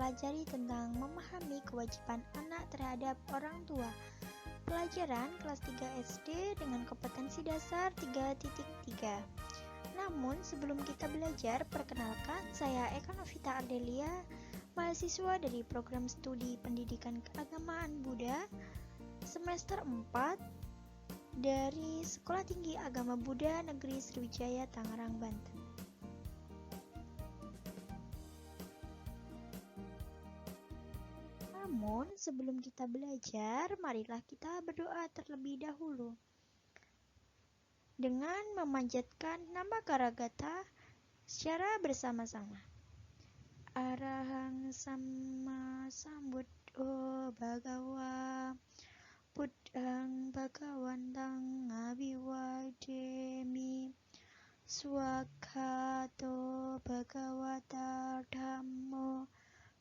mempelajari tentang memahami kewajiban anak terhadap orang tua. Pelajaran kelas 3 SD dengan kompetensi dasar 3.3. Namun sebelum kita belajar, perkenalkan saya Eka Novita Ardelia, mahasiswa dari program studi pendidikan keagamaan Buddha semester 4 dari Sekolah Tinggi Agama Buddha Negeri Sriwijaya, Tangerang, Banten. Namun sebelum kita belajar, marilah kita berdoa terlebih dahulu dengan memanjatkan nama Karagata secara bersama-sama. Arahang Sama Sambuddho Bhagawa Buddhang Bhagawantang Abhiwademi Swakhato Bhagavata Dhammo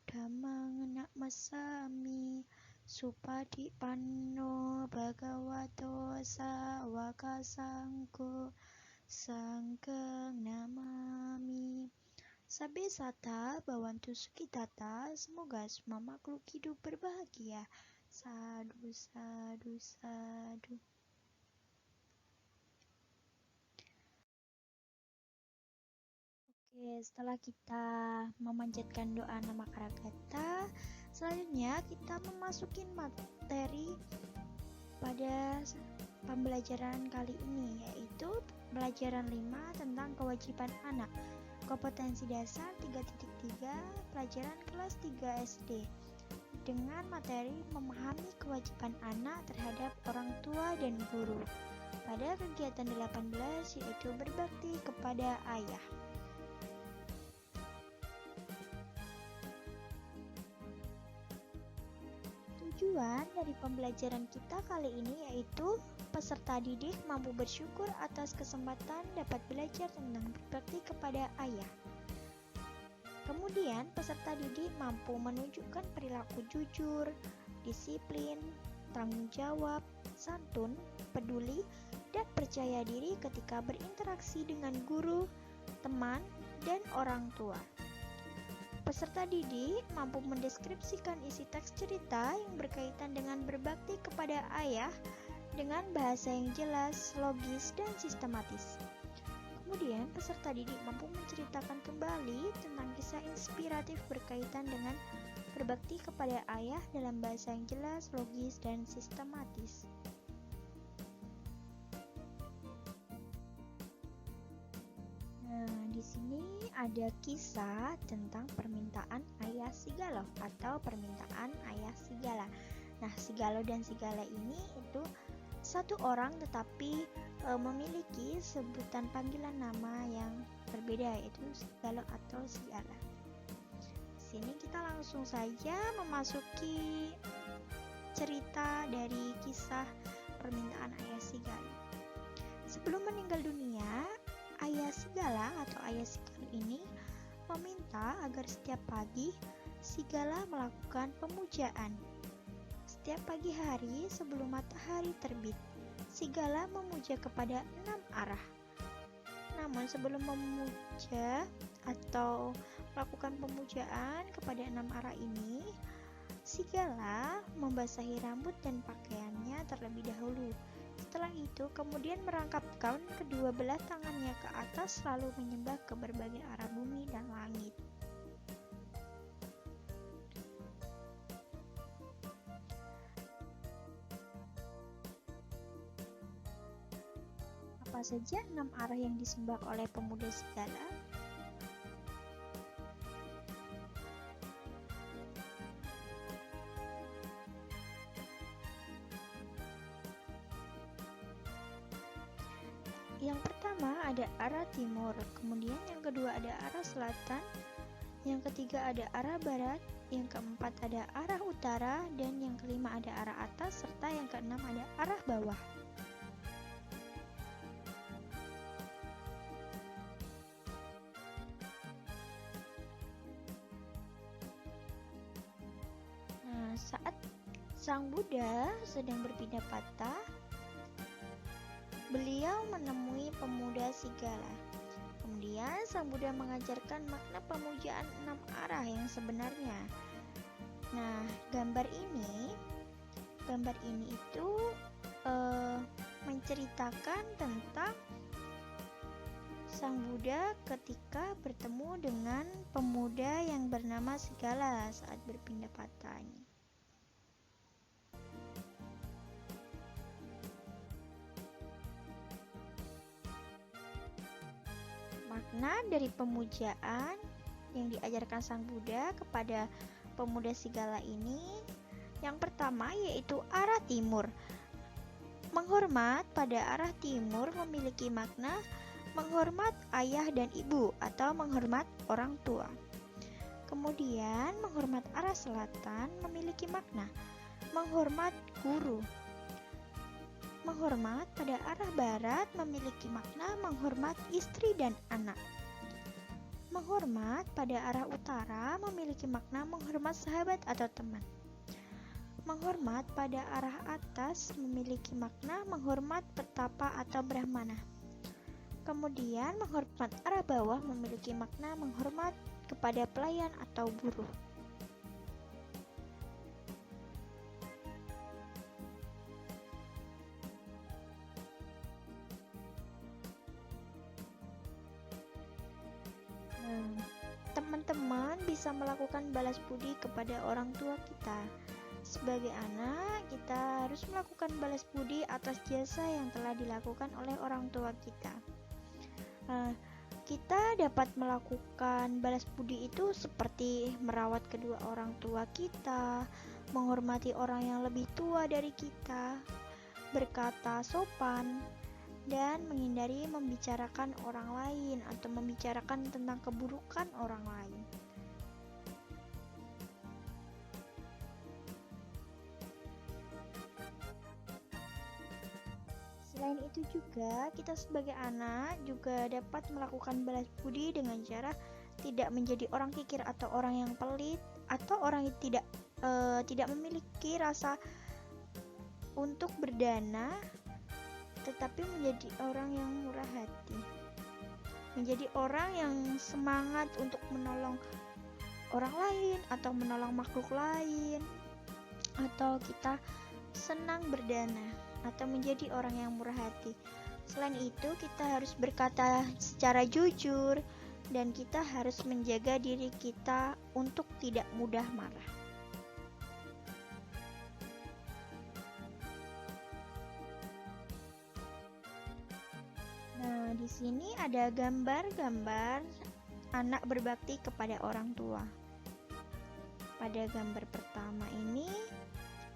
Dhammang Namasami Supadipanno Bhagavato Sawaka Sangko Sanghang Namami. Sabe sata bawantu sukitata, semoga semua makhluk hidup berbahagia. Sadu, sadu, sadu. Oke, setelah kita memanjatkan doa nama Karagata, selanjutnya kita memasuki materi pada pembelajaran kali ini, yaitu pelajaran 5 tentang kewajiban anak. Kompetensi dasar 3.3, pelajaran kelas 3 SD, dengan materi memahami kewajiban anak terhadap orang tua dan guru. Pada kegiatan 18, yaitu berbakti kepada ayah. Tujuan dari pembelajaran kita kali ini yaitu peserta didik mampu bersyukur atas kesempatan dapat belajar tentang berbakti kepada ayah. Kemudian peserta didik mampu menunjukkan perilaku jujur, disiplin, tanggung jawab, santun, peduli, dan percaya diri ketika berinteraksi dengan guru, teman, dan orang tua. Peserta didik mampu mendeskripsikan isi teks cerita yang berkaitan dengan berbakti kepada ayah dengan bahasa yang jelas, logis, dan sistematis. Kemudian, peserta didik mampu menceritakan kembali tentang kisah inspiratif berkaitan dengan berbakti kepada ayah dalam bahasa yang jelas, logis, dan sistematis. Di sini ada kisah tentang permintaan ayah Sigalo atau permintaan ayah Sigala. Nah, Sigalo dan Sigala ini itu satu orang tetapi memiliki sebutan panggilan nama yang berbeda, yaitu Sigalo atau Sigala. Di sini kita langsung saja memasuki cerita dari kisah permintaan ayah Sigalo. Sebelum meninggal dunia, ayah Sigala atau ayah Sigalo ini meminta agar setiap pagi Sigala melakukan pemujaan. Setiap pagi hari sebelum matahari terbit, Sigala memuja kepada 6 arah. Namun sebelum memuja atau melakukan pemujaan kepada 6 arah ini, Sigala membasahi rambut dan pakaiannya terlebih dahulu. Setelah itu, kemudian merangkapkan kedua belah tangannya ke atas lalu menyembah ke berbagai arah bumi dan langit. Apa saja 6 arah yang disembah oleh pemuda Sigala? Yang pertama ada arah timur, kemudian yang kedua ada arah selatan, yang ketiga ada arah barat, yang keempat ada arah utara, dan yang kelima ada arah atas, serta yang keenam ada arah bawah. Nah, saat Sang Buddha sedang berpindah patah, beliau menemui pemuda Sigala. Kemudian Sang Buddha mengajarkan makna pemujaan 6 arah yang sebenarnya. Nah, gambar ini itu menceritakan tentang Sang Buddha ketika bertemu dengan pemuda yang bernama Sigala saat berpindah patah. Makna dari pemujaan yang diajarkan Sang Buddha kepada pemuda Sigala ini, yang pertama yaitu arah timur. Menghormat pada arah timur memiliki makna menghormat ayah dan ibu atau menghormat orang tua. Kemudian menghormat arah selatan memiliki makna menghormat guru. Menghormat pada arah barat memiliki makna menghormat istri dan anak. Menghormat pada arah utara memiliki makna menghormat sahabat atau teman. Menghormat pada arah atas memiliki makna menghormat petapa atau brahmana. Kemudian menghormat arah bawah memiliki makna menghormat kepada pelayan atau buruh. Teman-teman bisa melakukan balas budi kepada orang tua kita. Sebagai anak, kita harus melakukan balas budi atas jasa yang telah dilakukan oleh orang tua kita. Kita dapat melakukan balas budi itu seperti merawat kedua orang tua kita, menghormati orang yang lebih tua dari kita, berkata sopan, dan menghindari membicarakan orang lain atau membicarakan tentang keburukan orang lain. Selain itu juga, kita sebagai anak juga dapat melakukan balas budi dengan cara tidak menjadi orang kikir atau orang yang pelit atau orang yang tidak memiliki rasa untuk berdana, tetapi menjadi orang yang murah hati. Menjadi orang yang semangat untuk menolong orang lain atau menolong makhluk lain, atau kita senang berdana atau menjadi orang yang murah hati. Selain itu, kita harus berkata secara jujur dan kita harus menjaga diri kita untuk tidak mudah marah. Nah, di sini ada gambar-gambar anak berbakti kepada orang tua. Pada gambar pertama ini,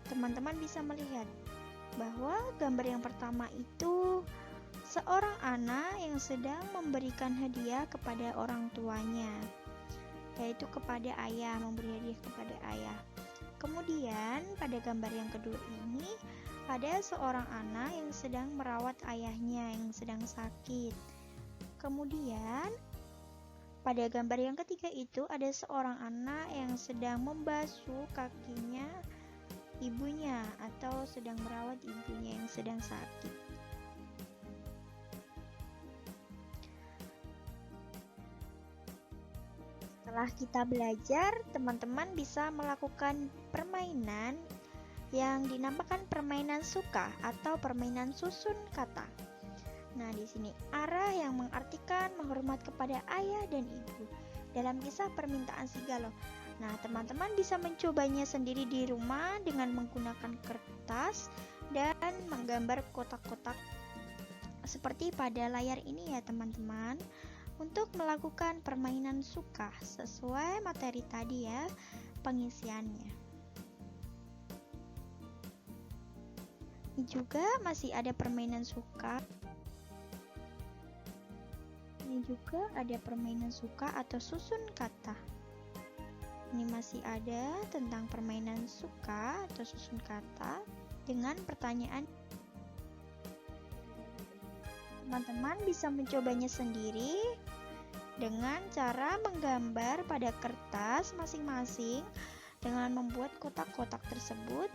teman-teman bisa melihat bahwa gambar yang pertama itu seorang anak yang sedang memberikan hadiah kepada orang tuanya, yaitu kepada ayah, memberi hadiah kepada ayah. Kemudian pada gambar yang kedua ini ada seorang anak yang sedang merawat ayahnya yang sedang sakit. Kemudian pada gambar yang ketiga itu ada seorang anak yang sedang membasuh kakinya ibunya atau sedang merawat ibunya yang sedang sakit. Setelah kita belajar, teman-teman bisa melakukan permainan yang dinamakan permainan suka atau permainan susun kata. Nah, di sini arah yang mengartikan menghormat kepada ayah dan ibu dalam kisah permintaan Sigalo. Nah, teman-teman bisa mencobanya sendiri di rumah dengan menggunakan kertas dan menggambar kotak-kotak seperti pada layar ini ya teman-teman, untuk melakukan permainan suka sesuai materi tadi ya pengisiannya. Ini juga masih ada permainan suka. Ini juga ada permainan suka atau susun kata. Ini masih ada tentang permainan suka atau susun kata dengan pertanyaan. Teman-teman bisa mencobanya sendiri dengan cara menggambar pada kertas masing-masing dengan membuat kotak-kotak tersebut.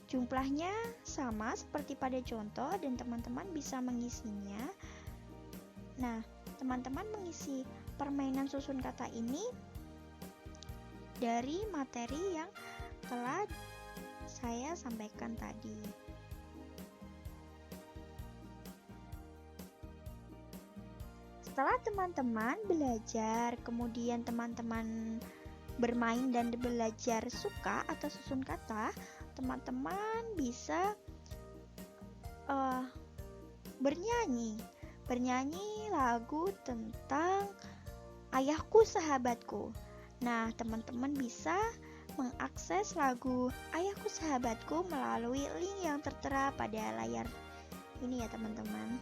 Jumlahnya sama seperti pada contoh dan teman-teman bisa mengisinya. Nah, teman-teman mengisi permainan susun kata ini dari materi yang telah saya sampaikan tadi. Setelah teman-teman belajar, kemudian teman-teman bermain dan belajar suka atau susun kata, teman-teman bisa bernyanyi lagu tentang Ayahku Sahabatku. Nah, teman-teman bisa mengakses lagu Ayahku Sahabatku melalui link yang tertera pada layar ini ya teman-teman.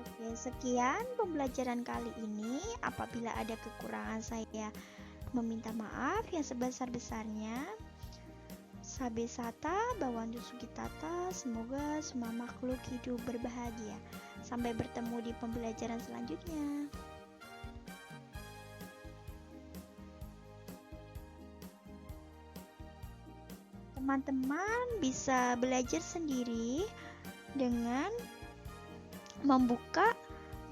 Oke, sekian pembelajaran kali ini. Apabila ada kekurangan, saya meminta maaf yang sebesar-besarnya. Sabe Sata, Bawandu Sugitata, semoga semua makhluk hidup berbahagia. Sampai bertemu di pembelajaran selanjutnya. Teman-teman bisa belajar sendiri dengan membuka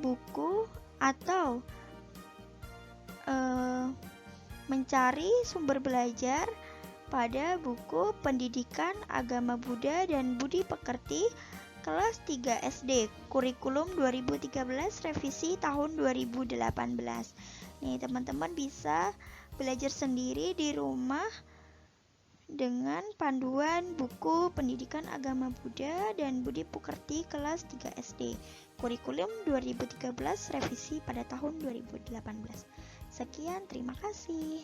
buku atau mencari sumber belajar pada buku Pendidikan Agama Buddha dan Budi Pekerti kelas 3 SD, kurikulum 2013 revisi tahun 2018. Nih, teman-teman bisa belajar sendiri di rumah dengan panduan buku Pendidikan Agama Buddha dan Budi Pekerti kelas 3 SD, kurikulum 2013 revisi pada tahun 2018. Sekian, terima kasih.